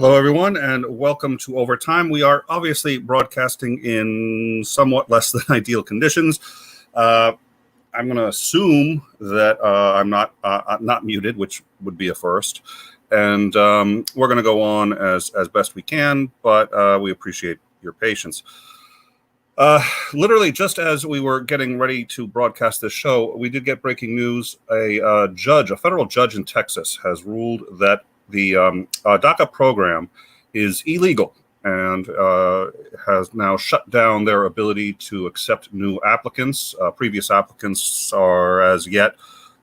Hello, everyone, and welcome to Overtime. We are obviously broadcasting in somewhat less than ideal conditions. I'm going to assume that I'm not muted, which would be a first, and we're going to go on as best we can, but we appreciate your patience. Literally, just as we were getting ready to broadcast this show, we did get breaking news. A federal judge in Texas, has ruled that the DACA program is illegal and has now shut down their ability to accept new applicants. Previous applicants are as yet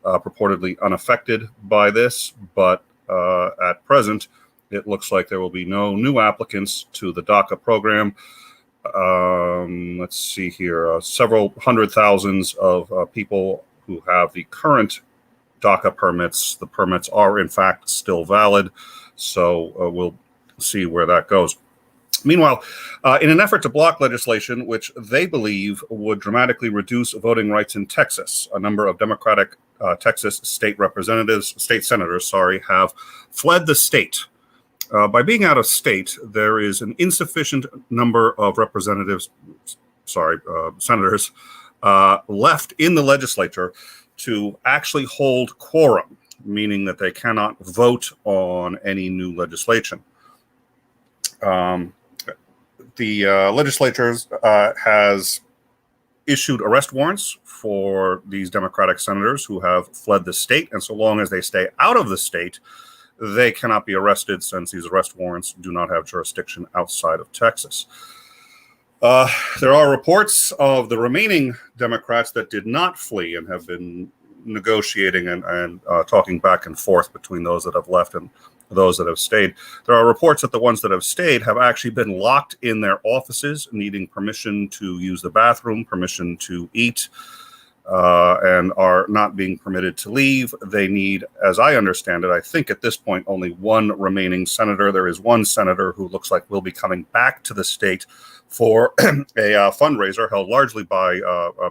purportedly unaffected by this, but at present, it looks like there will be no new applicants to the DACA program. Let's see here, several hundred thousands of people who have the current DACA permits. The permits are in fact still valid, so we'll see where that goes. Meanwhile, in an effort to block legislation which they believe would dramatically reduce voting rights in Texas, a number of Democratic Texas state senators, have fled the state. By being out of state, there is an insufficient number of senators left in the legislature to actually hold quorum, meaning that they cannot vote on any new legislation. The legislature has issued arrest warrants for these Democratic senators who have fled the state, and so long as they stay out of the state, they cannot be arrested, since these arrest warrants do not have jurisdiction outside of Texas. There are reports of the remaining Democrats that did not flee and have been negotiating and talking back and forth between those that have left and those that have stayed. There are reports that the ones that have stayed have actually been locked in their offices, needing permission to use the bathroom, permission to eat, and are not being permitted to leave. They need, as I understand it, I think at this point only one remaining senator. There is one senator who looks like will be coming back to the state for a fundraiser held largely by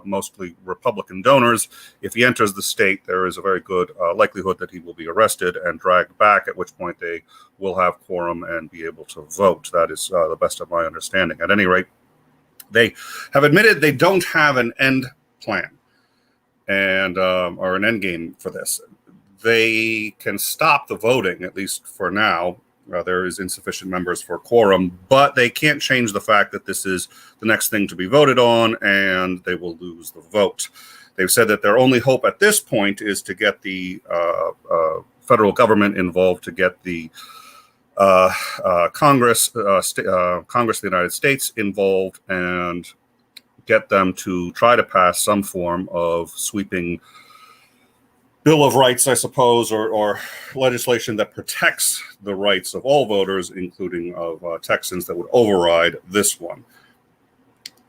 mostly Republican donors. If he enters the state, there is a very good likelihood that he will be arrested and dragged back, at which point they will have quorum and be able to vote. That is the best of my understanding. At any rate, they have admitted they don't have an end plan and or an end game for this. They can stop the voting, at least for now. There is insufficient members for quorum, but they can't change the fact that this is the next thing to be voted on, and they will lose the vote. They've said that their only hope at this point is to get the federal government involved, to get the Congress of the United States involved, and get them to try to pass some form of sweeping Bill of Rights, I suppose, or legislation that protects the rights of all voters, including of Texans, that would override this one.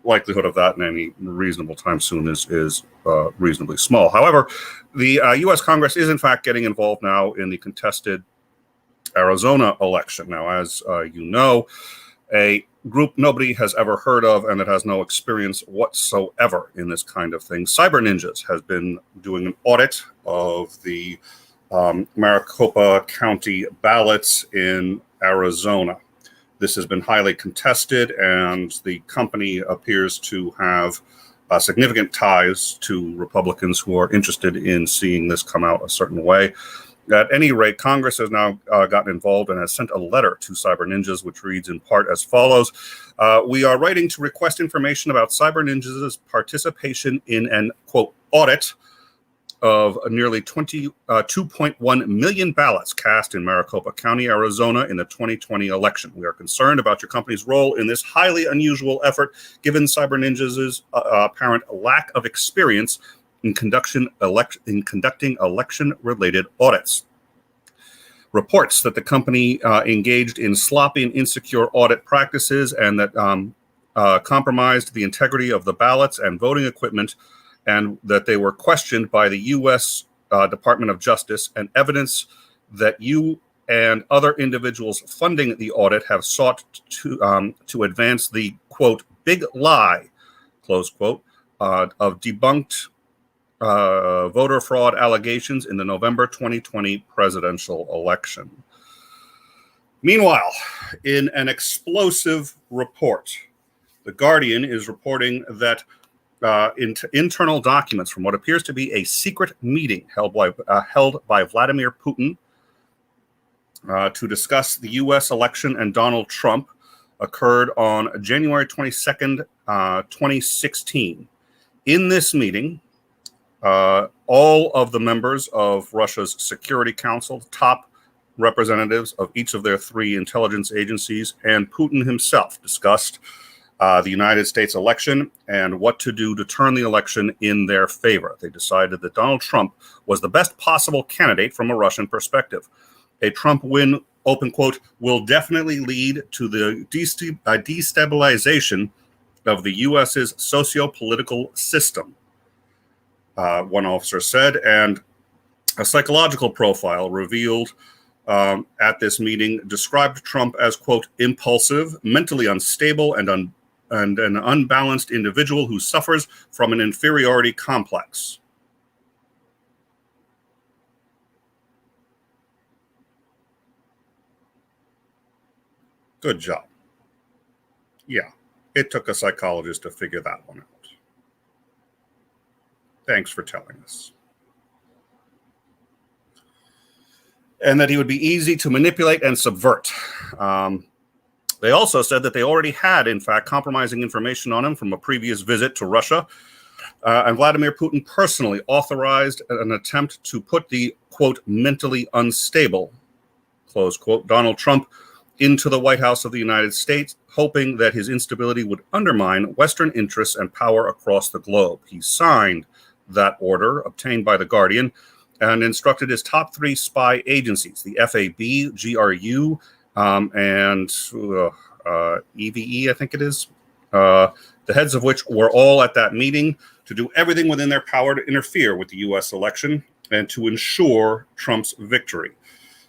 Likelihood of that in any reasonable time soon is reasonably small. However, the U.S. Congress is in fact getting involved now in the contested Arizona election. Now, as you know, a group nobody has ever heard of and that has no experience whatsoever in this kind of thing, Cyber Ninjas, has been doing an audit of the Maricopa County ballots in Arizona. This has been highly contested, and the company appears to have significant ties to Republicans who are interested in seeing this come out a certain way. At any rate, Congress has now gotten involved and has sent a letter to Cyber Ninjas, which reads in part as follows. We are writing to request information about Cyber Ninjas' participation in an, quote, audit of nearly 2.1 million ballots cast in Maricopa County, Arizona in the 2020 election. We are concerned about your company's role in this highly unusual effort, given Cyber Ninjas' apparent lack of experience in conducting election-related audits. Reports that the company engaged in sloppy and insecure audit practices and that compromised the integrity of the ballots and voting equipment, and that they were questioned by the U.S. Department of Justice, and evidence that you and other individuals funding the audit have sought to advance the, quote, big lie, close quote, of debunked voter fraud allegations in the November 2020 presidential election. Meanwhile, in an explosive report, The Guardian is reporting that internal documents from what appears to be a secret meeting held by Vladimir Putin to discuss the U.S. election and Donald Trump occurred on January 22nd, 2016. In this meeting, all of the members of Russia's Security Council, top representatives of each of their three intelligence agencies, and Putin himself discussed the United States election and what to do to turn the election in their favor. They decided that Donald Trump was the best possible candidate from a Russian perspective. A Trump win, open quote, will definitely lead to the destabilization of the U.S.'s socio-political system, one officer said, and a psychological profile revealed at this meeting described Trump as, quote, impulsive, mentally unstable, and an unbalanced individual who suffers from an inferiority complex. Good job. Yeah, it took a psychologist to figure that one out. Thanks for telling us. And that he would be easy to manipulate and subvert. They also said that they already had, in fact, compromising information on him from a previous visit to Russia. And Vladimir Putin personally authorized an attempt to put the, quote, mentally unstable, close quote, Donald Trump into the White House of the United States, hoping that his instability would undermine Western interests and power across the globe. He signed that order obtained by The Guardian and instructed his top three spy agencies, the FAB, GRU, and EVE, I think it is, the heads of which were all at that meeting, to do everything within their power to interfere with the U.S. election and to ensure Trump's victory.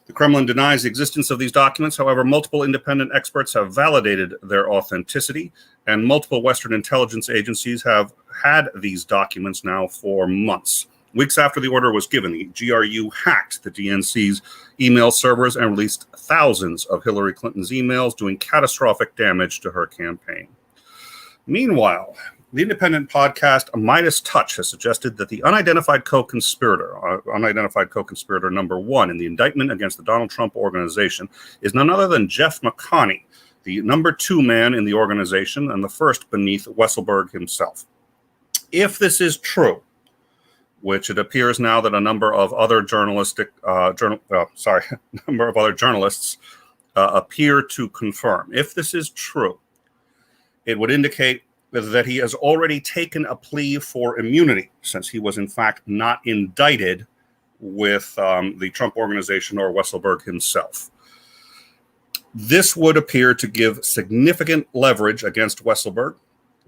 The Kremlin denies the existence of these documents. However, multiple independent experts have validated their authenticity, and multiple Western intelligence agencies have had these documents now for months. Weeks after the order was given, the GRU hacked the DNC's email servers and released thousands of Hillary Clinton's emails, doing catastrophic damage to her campaign. Meanwhile, the independent podcast Midas Touch has suggested that the unidentified co-conspirator number one in the indictment against the Donald Trump organization is none other than Jeff McConney, the number two man in the organization and the first beneath Weisselberg himself. If this is true, which it appears now that a number of other journalists appear to confirm. If this is true, it would indicate that he has already taken a plea for immunity, since he was in fact not indicted with the Trump organization or Weisselberg himself. This would appear to give significant leverage against Weisselberg.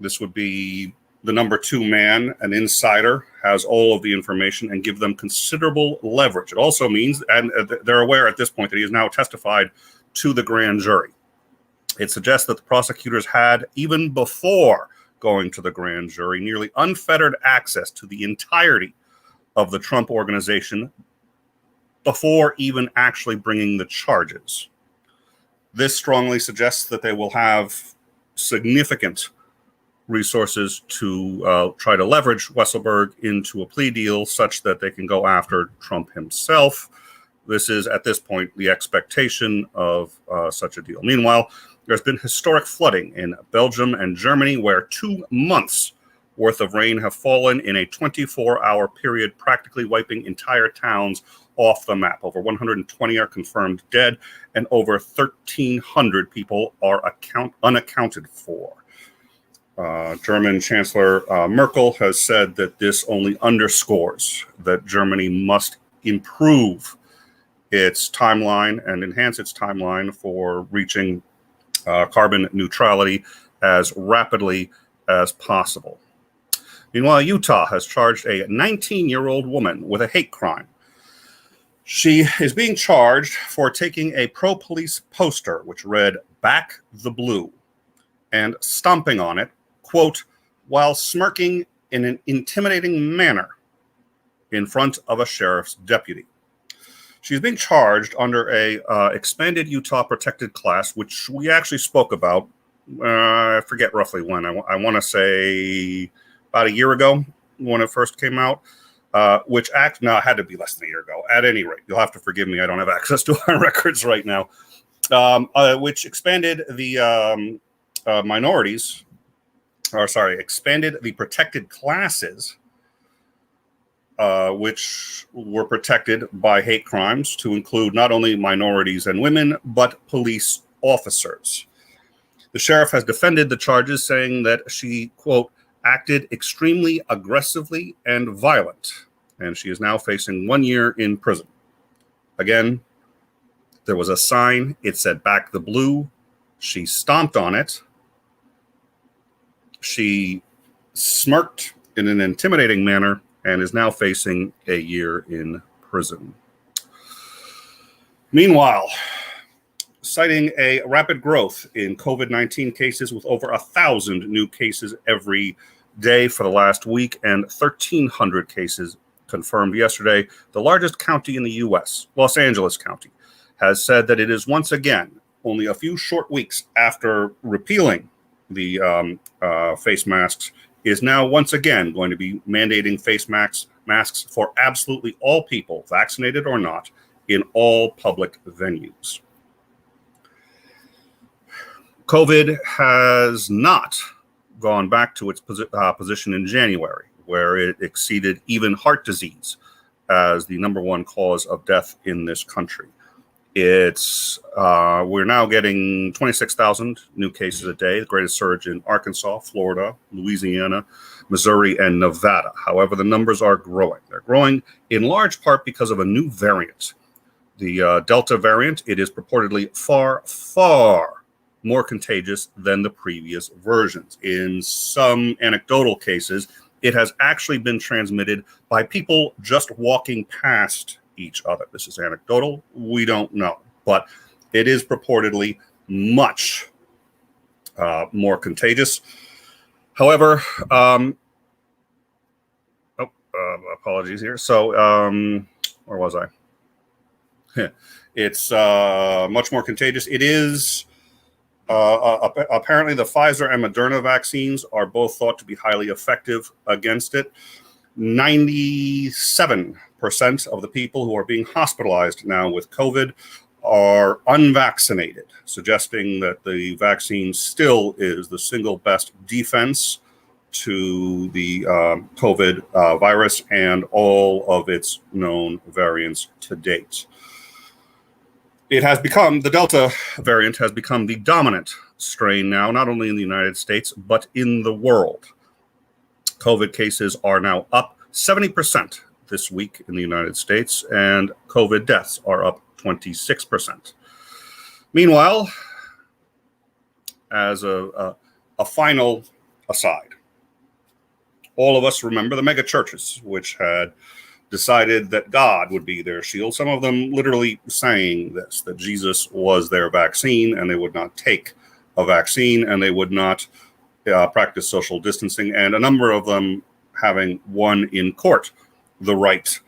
This would be the number two man, an insider, has all of the information and give them considerable leverage. It also means, and they're aware at this point, that he has now testified to the grand jury. It suggests that the prosecutors had, even before going to the grand jury, nearly unfettered access to the entirety of the Trump organization before even actually bringing the charges. This strongly suggests that they will have significant resources to try to leverage Weisselberg into a plea deal such that they can go after Trump himself. This is, at this point, the expectation of such a deal. Meanwhile, there's been historic flooding in Belgium and Germany, where 2 months worth of rain have fallen in a 24-hour period, practically wiping entire towns off the map. Over 120 are confirmed dead, and over 1,300 people are unaccounted for. German Chancellor Merkel has said that this only underscores that Germany must improve its timeline and enhance its timeline for reaching carbon neutrality as rapidly as possible. Meanwhile, Utah has charged a 19-year-old woman with a hate crime. She is being charged for taking a pro-police poster which read, "Back the Blue," and stomping on it, quote, while smirking in an intimidating manner in front of a sheriff's deputy. She's being charged under a expanded Utah protected class, which we actually spoke about. I forget roughly when. I want to say about a year ago when it first came out. Which it had to be less than a year ago. At any rate, you'll have to forgive me. I don't have access to our records right now. Which expanded the expanded the protected classes, which were protected by hate crimes to include not only minorities and women, but police officers. The sheriff has defended the charges, saying that she, quote, acted extremely aggressively and violent, and she is now facing 1 year in prison. Again, there was a sign. It said "Back the Blue." She stomped on it. She smirked in an intimidating manner and is now facing a year in prison. Meanwhile, citing a rapid growth in COVID-19 cases with over 1,000 new cases every day for the last week and 1,300 cases confirmed yesterday, the largest county in the U.S., Los Angeles County, has said that it is once again, only a few short weeks after repealing the face masks, is now once again going to be mandating face masks for absolutely all people, vaccinated or not, in all public venues. COVID has not gone back to its position in January, where it exceeded even heart disease as the number one cause of death in this country. We're now getting 26,000 new cases a day, the greatest surge in Arkansas, Florida, Louisiana, Missouri, and Nevada. However, the numbers are growing. They're growing in large part because of a new variant. The Delta variant, it is purportedly far, far more contagious than the previous versions. In some anecdotal cases, it has actually been transmitted by people just walking past each other. This is anecdotal. We don't know, but it is purportedly much more contagious. However, apologies here. So, where was I? It's much more contagious. It is apparently the Pfizer and Moderna vaccines are both thought to be highly effective against it. 97% of the people who are being hospitalized now with COVID are unvaccinated, suggesting that the vaccine still is the single best defense to the COVID virus and all of its known variants to date. The Delta variant has become the dominant strain now, not only in the United States, but in the world. COVID cases are now up 70% this week in the United States, and COVID deaths are up 26%. Meanwhile, as a final aside, all of us remember the mega churches, which had decided that God would be their shield. Some of them literally saying this, that Jesus was their vaccine, and they would not take a vaccine, and they would not practice social distancing, and a number of them having won in court the right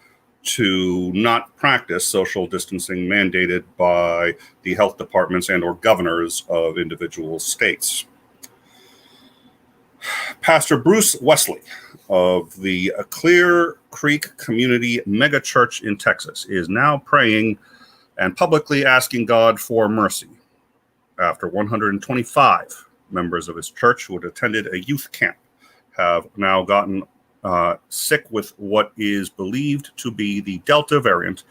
to not practice social distancing mandated by the health departments and or governors of individual states. Pastor Bruce Wesley of the Clear Creek Community Mega Church in Texas is now praying and publicly asking God for mercy after 125 members of his church who had attended a youth camp have now gotten sick with what is believed to be the Delta variant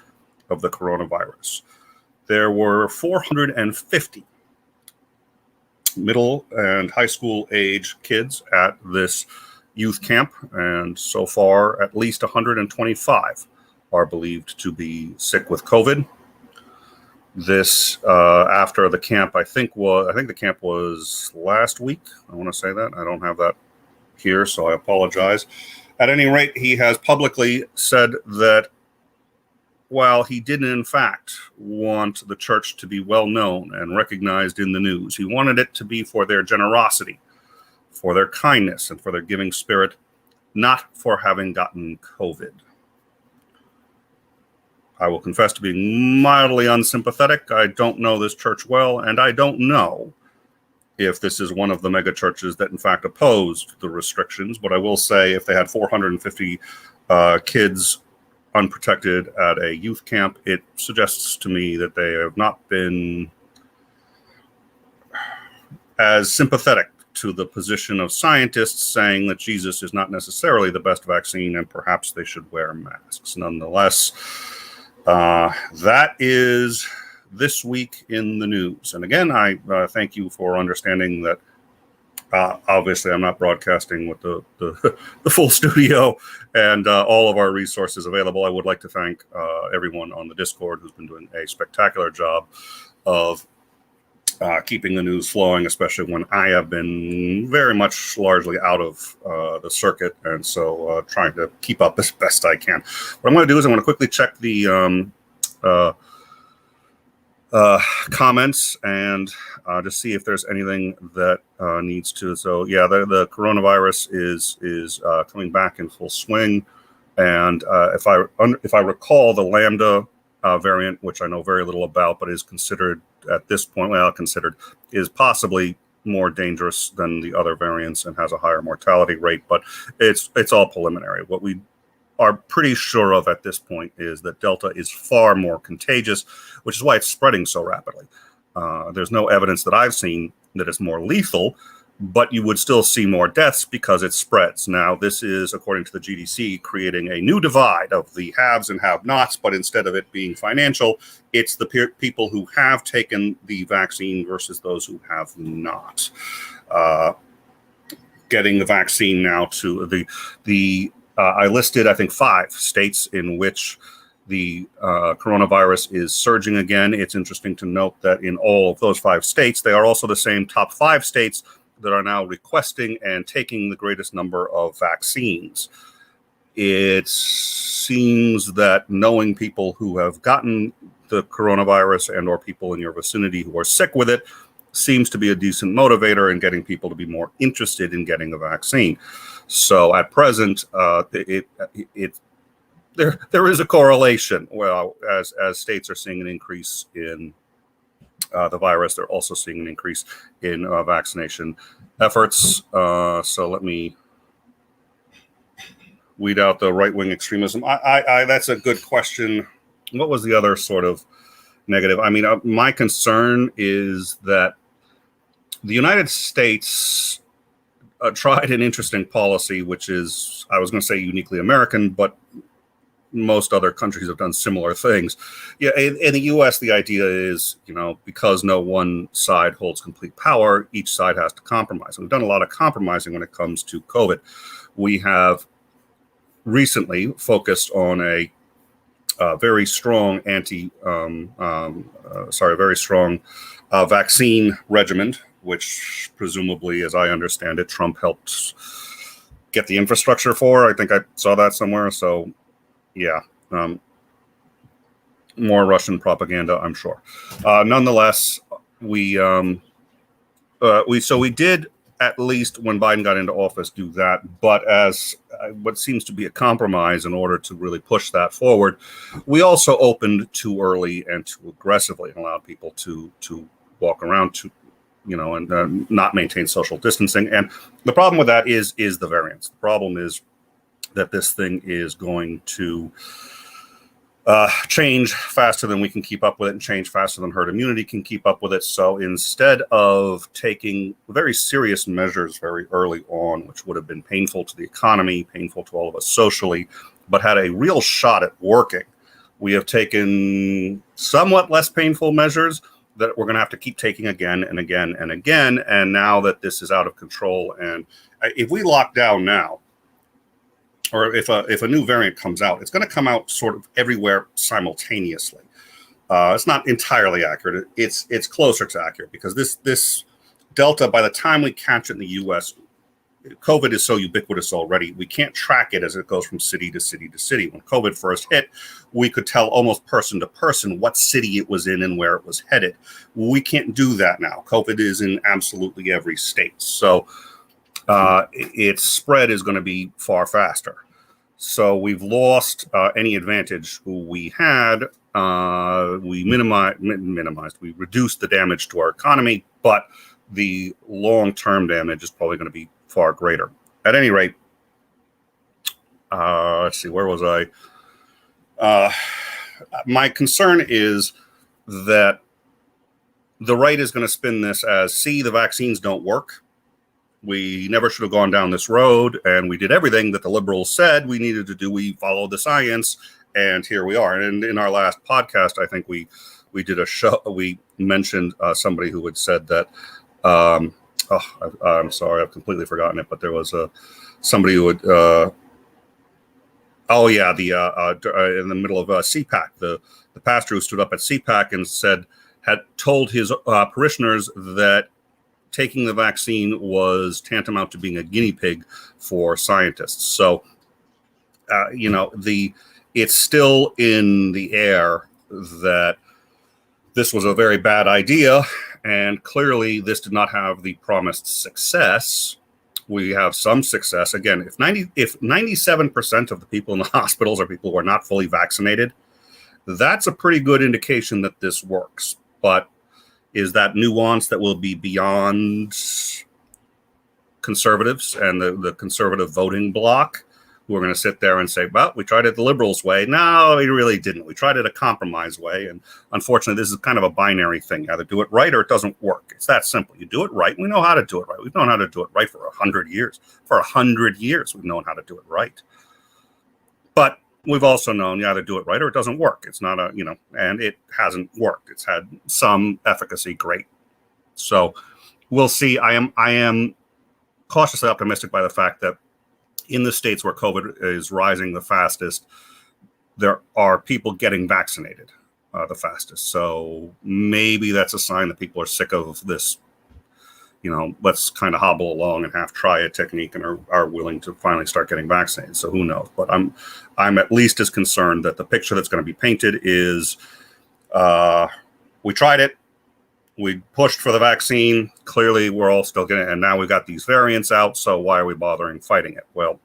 of the coronavirus. There were 450 middle and high school age kids at this youth camp, and so far at least 125 are believed to be sick with COVID. This after the camp, I think the camp was last week. I want to say that. I don't have that here, so I apologize. At any rate, he has publicly said that while he didn't in fact want the church to be well known and recognized in the news, he wanted it to be for their generosity, for their kindness, and for their giving spirit, not for having gotten COVID. I will confess to being mildly unsympathetic. I don't know this church well, and I don't know if this is one of the mega churches that in fact opposed the restrictions. But I will say if they had 450 kids unprotected at a youth camp, it suggests to me that they have not been as sympathetic to the position of scientists saying that Jesus is not necessarily the best vaccine and perhaps they should wear masks. Nonetheless, that is this week in the news. And again, I thank you for understanding that obviously I'm not broadcasting with the full studio and all of our resources available. I would like to thank everyone on the Discord who's been doing a spectacular job of keeping the news flowing, especially when I have been very much largely out of the circuit, and so trying to keep up as best I can. What I'm going to do is I'm going to quickly check the comments and just see if there's anything that needs to. So yeah, the coronavirus is coming back in full swing, and if I recall, the Lambda variant, which I know very little about, but is considered at this point, is possibly more dangerous than the other variants and has a higher mortality rate. But it's all preliminary. What we are pretty sure of at this point is that Delta is far more contagious, which is why it's spreading so rapidly. There's no evidence that I've seen that it's more lethal, but you would still see more deaths because it spreads. Now, this is, according to the GDC, creating a new divide of the haves and have-nots, but instead of it being financial, it's the people who have taken the vaccine versus those who have not. Getting the vaccine now to I listed, I think, 5 states in which the coronavirus is surging again. It's interesting to note that in all of those 5 states, they are also the same top 5 states that are now requesting and taking the greatest number of vaccines. It seems that knowing people who have gotten the coronavirus and or people in your vicinity who are sick with it seems to be a decent motivator in getting people to be more interested in getting the vaccine. So at present, there is a correlation. Well, as states are seeing an increase in the virus, they're also seeing an increase in vaccination efforts. So let me weed out the right-wing extremism. That's a good question. What was the other sort of negative? I mean, my concern is that the United States tried an interesting policy, which is, I was going to say uniquely American, but most other countries have done similar things. Yeah, in the U.S., the idea is, because no one side holds complete power, each side has to compromise. And we've done a lot of compromising when it comes to COVID. We have recently focused on a very strong vaccine regimen, which presumably, as I understand it, Trump helped get the infrastructure for. I think I saw that somewhere. So yeah, more Russian propaganda, I'm sure. Nonetheless, we did, at least when Biden got into office, do that. But as what seems to be a compromise in order to really push that forward, we also opened too early and too aggressively and allowed people to walk around and not maintain social distancing. And the problem with that is the variants. The problem is that this thing is going to change faster than we can keep up with it and change faster than herd immunity can keep up with it. So instead of taking very serious measures very early on, which would have been painful to the economy, painful to all of us socially, but had a real shot at working, we have taken somewhat less painful measures that we're going to have to keep taking again and again and again. And now that this is out of control, and if we lock down now, or if a new variant comes out, it's going to come out sort of everywhere simultaneously. It's not entirely accurate. It's closer to accurate because this Delta, by the time we catch it in the U.S., COVID is so ubiquitous already. We can't track it as it goes from city to city to city. When COVID first hit, we could tell almost person to person what city it was in and where it was headed. We can't do that now. COVID is in absolutely every state. So its spread is going to be far faster. So we've lost any advantage we had. We minimized. We reduced the damage to our economy, but the long-term damage is probably going to be far greater. At any rate, let's see, where was I? My concern is that the right is going to spin this as, see, the vaccines don't work. We never should have gone down this road, and we did everything that the liberals said we needed to do. We followed the science, and here we are. And in our last podcast, I think we did a show. We mentioned somebody who had said that. I'm sorry, I've completely forgotten it. But there was somebody who would. In the middle of CPAC, the pastor who stood up at CPAC and had told his parishioners that taking the vaccine was tantamount to being a guinea pig for scientists. So, it's still in the air that this was a very bad idea, and clearly this did not have the promised success. We have some success. Again, if 97% of the people in the hospitals are people who are not fully vaccinated, that's a pretty good indication that this works. But is that nuance that will be beyond conservatives and the conservative voting bloc, who are going to sit there and say, well, we tried it the liberals' way. No, we really didn't. We tried it a compromise way. And unfortunately, this is kind of a binary thing. You either do it right or it doesn't work. It's that simple. You do it right. We know how to do it right. We've known how to do it right for 100 years. For 100 years, we've known how to do it right. But we've also known you either do it right or it doesn't work. It's not and it hasn't worked. It's had some efficacy, great. So we'll see. I am cautiously optimistic by the fact that in the states where COVID is rising the fastest, there are people getting vaccinated the fastest. So maybe that's a sign that people are sick of this, let's kind of hobble along and half try a technique and are willing to finally start getting vaccinated. So who knows? But I'm at least as concerned that the picture that's going to be painted is we tried it. We pushed for the vaccine. Clearly, we're all still getting it. And now we've got these variants out. So why are we bothering fighting it? Well,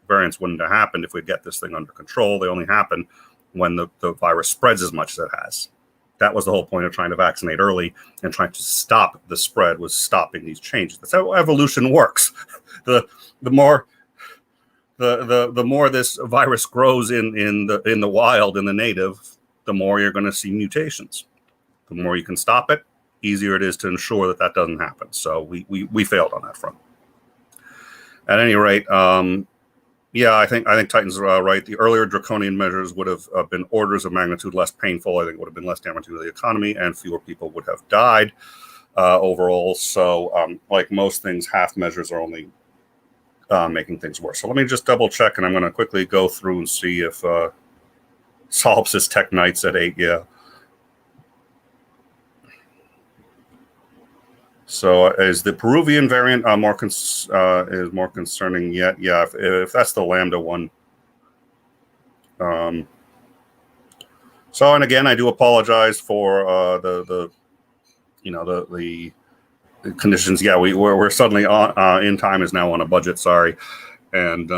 variants wouldn't have happened if we get this thing under control. They only happen when the virus spreads as much as it has. That was the whole point of trying to vaccinate early and trying to stop the spread, was stopping these changes. That's how evolution works. The more this virus grows in the wild, in the native, the more you're going to see mutations. The more you can stop it, easier it is to ensure that doesn't happen. So we failed on that front. At any rate, I think Titan's right. The earlier draconian measures would have been orders of magnitude less painful. I think it would have been less damage to the economy, and fewer people would have died overall. So, like most things, half measures are only making things worse. So let me just double check, and I'm going to quickly go through and see if Solipsist Tech Knights at 8. Yeah. So is the Peruvian variant more concerning yet? Yeah, if that's the Lambda one. So, and again, I do apologize for the conditions. Yeah, we're suddenly on in time is now on a budget. Sorry, and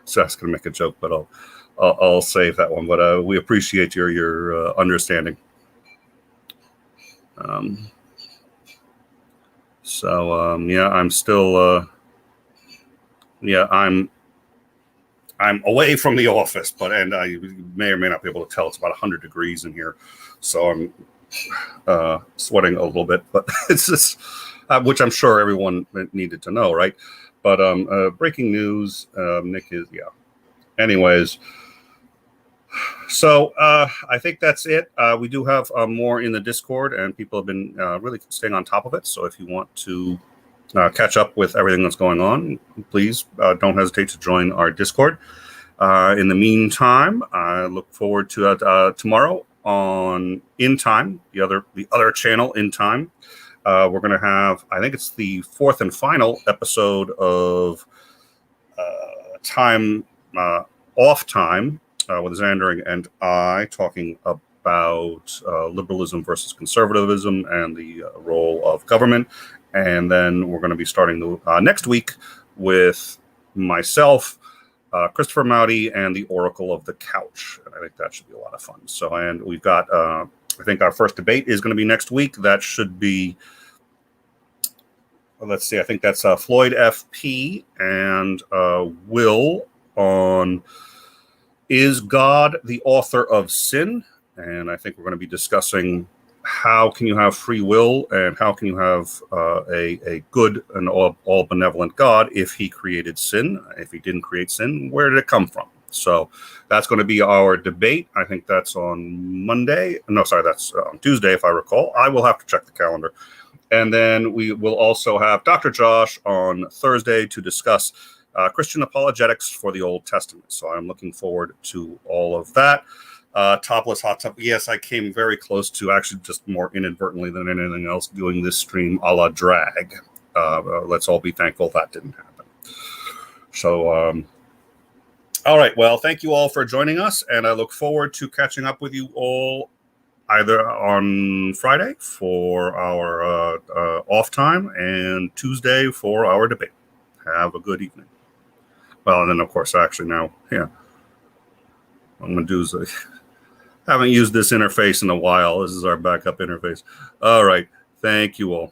so I was going to make a joke, but I'll save that one. But we appreciate your understanding. I'm still, I'm away from the office, and I may or may not be able to tell it's about 100 degrees in here. So I'm sweating a little bit, but it's just, which I'm sure everyone needed to know, right? But breaking news, Nick is, yeah. Anyways, so I think that's it. We do have more in the Discord, and people have been really staying on top of it. So if you want to catch up with everything that's going on, please don't hesitate to join our Discord. In the meantime, I look forward to tomorrow on In Time, the other channel, In Time. We're going to have, I think it's the 4th and final episode of Off Time. With Xandering and I talking about liberalism versus conservatism and the role of government. And then we're going to be starting the next week with myself Christopher Mowdy and the Oracle of the Couch. And I think that should be a lot of fun. So, and we've got, I think our first debate is going to be next week. That should be, let's see, I think that's Floyd FP and Will on Is God the Author of Sin? And I think we're going to be discussing how can you have free will and how can you have a good and all benevolent God if he created sin? If he didn't create sin, where did it come from? So that's going to be our debate. I think that's on Monday. No, sorry, that's on Tuesday, if I recall. I will have to check the calendar. And then we will also have Dr. Josh on Thursday to discuss Christian apologetics for the Old Testament. So I'm looking forward to all of that. Topless hot tub. Yes, I came very close to, actually just more inadvertently than anything else, doing this stream a la drag. Let's all be thankful that didn't happen. So, all right. Well, thank you all for joining us, and I look forward to catching up with you all either on Friday for our off time and Tuesday for our debate. Have a good evening. Well, and then, of course, actually now, yeah, what I'm going to do is haven't used this interface in a while. This is our backup interface. All right. Thank you all.